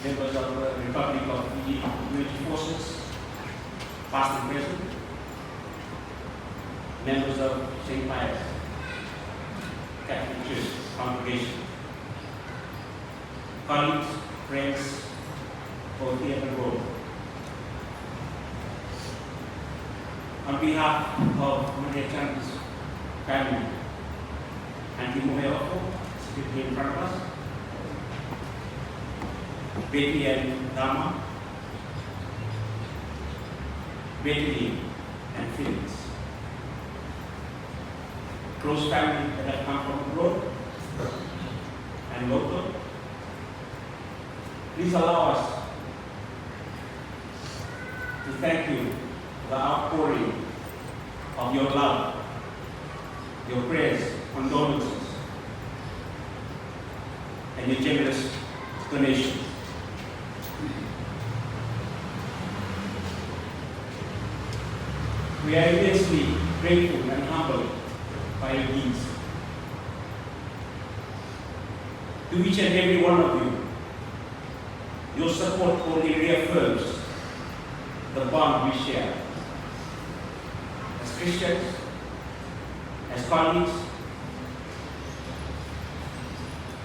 members of the Republic of Fiji Eulogy forces, past and present, members of St. Pius Catholic Church congregation, colleagues, friends, both here and abroad. On behalf of Maria Chan's family, Auntie Moheoko, sitting here in front of us, Betty and Dharma, Betty and Felix, close family that have come from abroad and local, please allow us to thank you for the outpouring of your love, your prayers, condolences, and your generous donations. We are immensely grateful and humbled by your deeds. To each and every one of you, your support only reaffirms the bond we share. As Christians, as colleagues,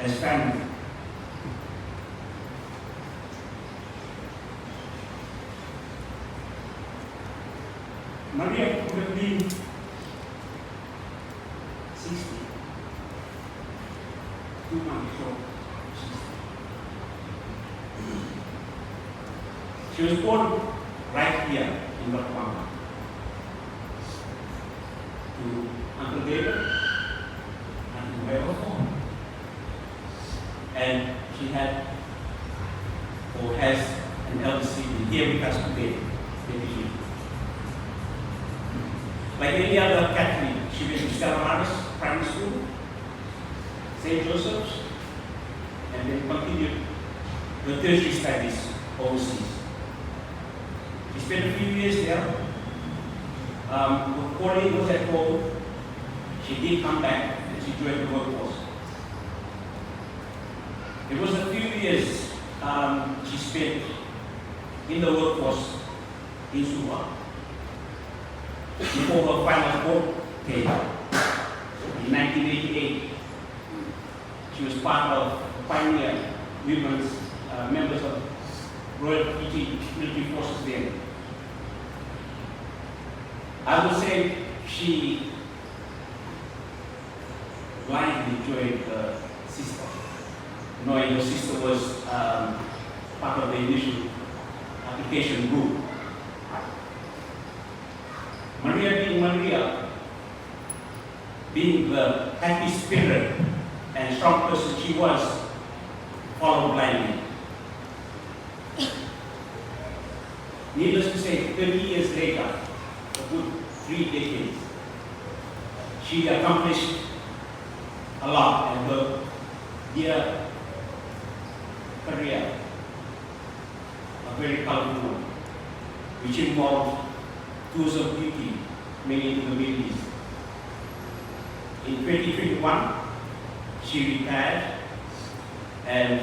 as family. Maria could have been 60, 2 months short. She was born right here in Ralawa to Uncle David and Eulogy. And she had or has an elder sibling here with us today, Baby. Like any other Catholic, she went to Stella Maris Primary School, St. Joseph's, and then continued her tertiary studies overseas. She spent a few years there. When Pauline was at home, she did come back and she joined the workforce. It was a few years she spent in the workforce in Suva before her final board came. In 1988, she was part of the pioneer women's members of Royal Fiji Military Forces there. I would say she blindly joined her sister, knowing her sister was part of the initial application group. Maria, being the happy spirit and strong person she was, followed blindly. Needless to say, 30 years later, a good 3 decades, she accomplished a lot in her dear career, a very colorful one, which involved tours of duty, many in the Middle East. In 2021, she retired and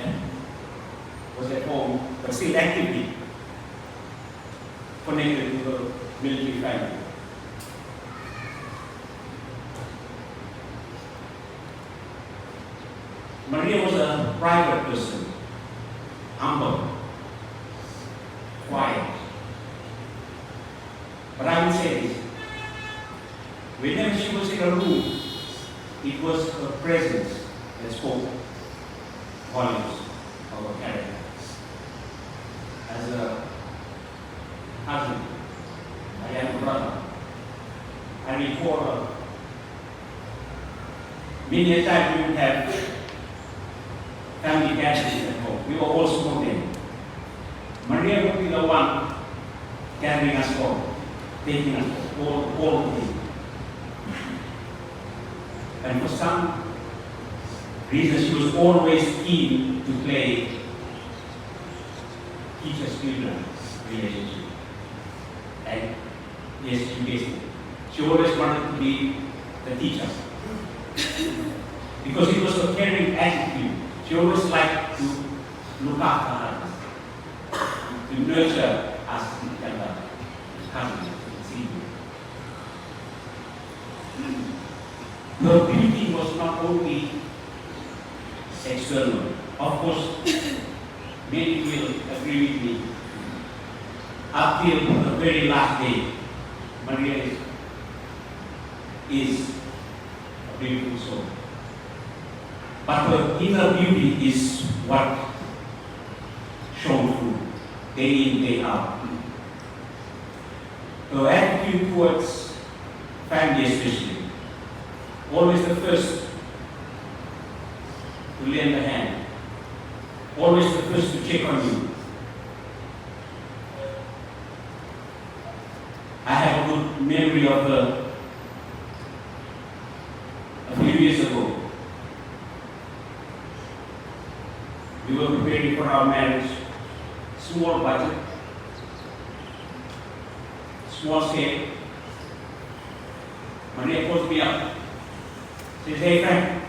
was at home, but still actively connected to her military family. Maria was a private person, humble, quiet. But I will say this, whenever she was in a room, it was her presence that spoke volumes of her character. As a husband, I am a brother. I recall her. Many a time we would have family gatherings at home. We were all small then. Maria would be the one gathering us all, taking us all of things. And for some reason, she was always keen to play teacher-student relationship. And yes, she guessed it. She always wanted to be the teacher. Because it was a caring attitude. She always liked to look after others. to nurture us together, cousins, her beauty was not only external. Of course, many will agree with me. Up till the very last day, Maria is a beautiful soul. But her inner beauty is what shone through, day in, day out. Her attitude towards family especially, always the first to lend a hand, always the first to check on you. I have a good memory of her a few years ago. We were preparing for our marriage, small budget, small scale. Maria calls me up. Says, hey Frank,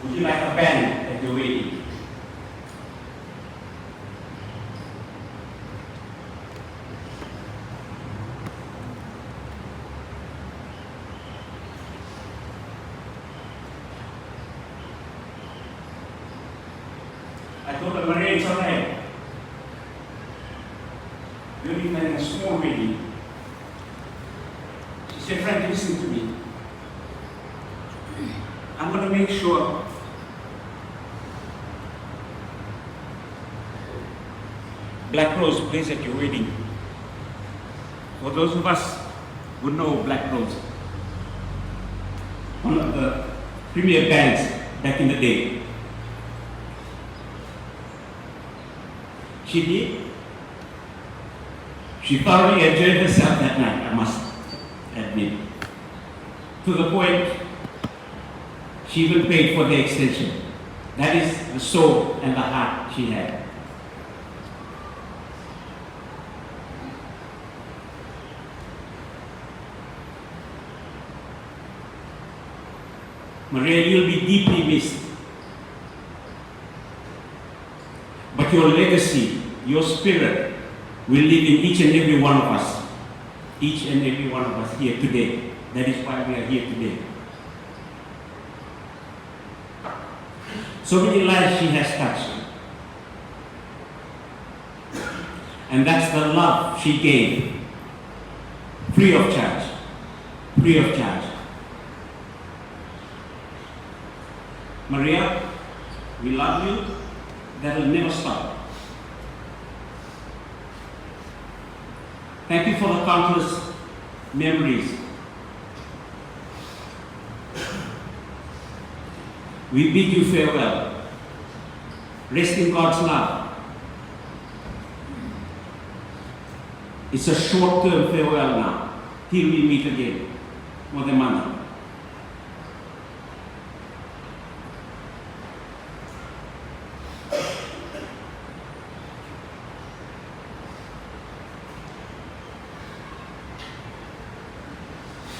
would you like a band at your wedding? I told her, Maria, it's alright. You're even a small wedding. She said, Frank, listen to me. I'm going to make sure Black Rose plays at your wedding. For those of us who know Black Rose, one of the premier bands back in the day. She did. She thoroughly enjoyed herself that night, I must admit. To the point, she even paid for the extension. That is the soul and the heart she had. Maria, you'll be deeply missed. But your legacy, your spirit, will live in each and every one of us. Each and every one of us here today. That is why we are here today. So many lives she has touched. And that's the love she gave. Free of charge. Free of charge. Maria, we love you. That will never stop. Thank you for the countless memories. We bid you farewell. Rest in God's love. It's a short-term farewell now, till we meet again. Modemana.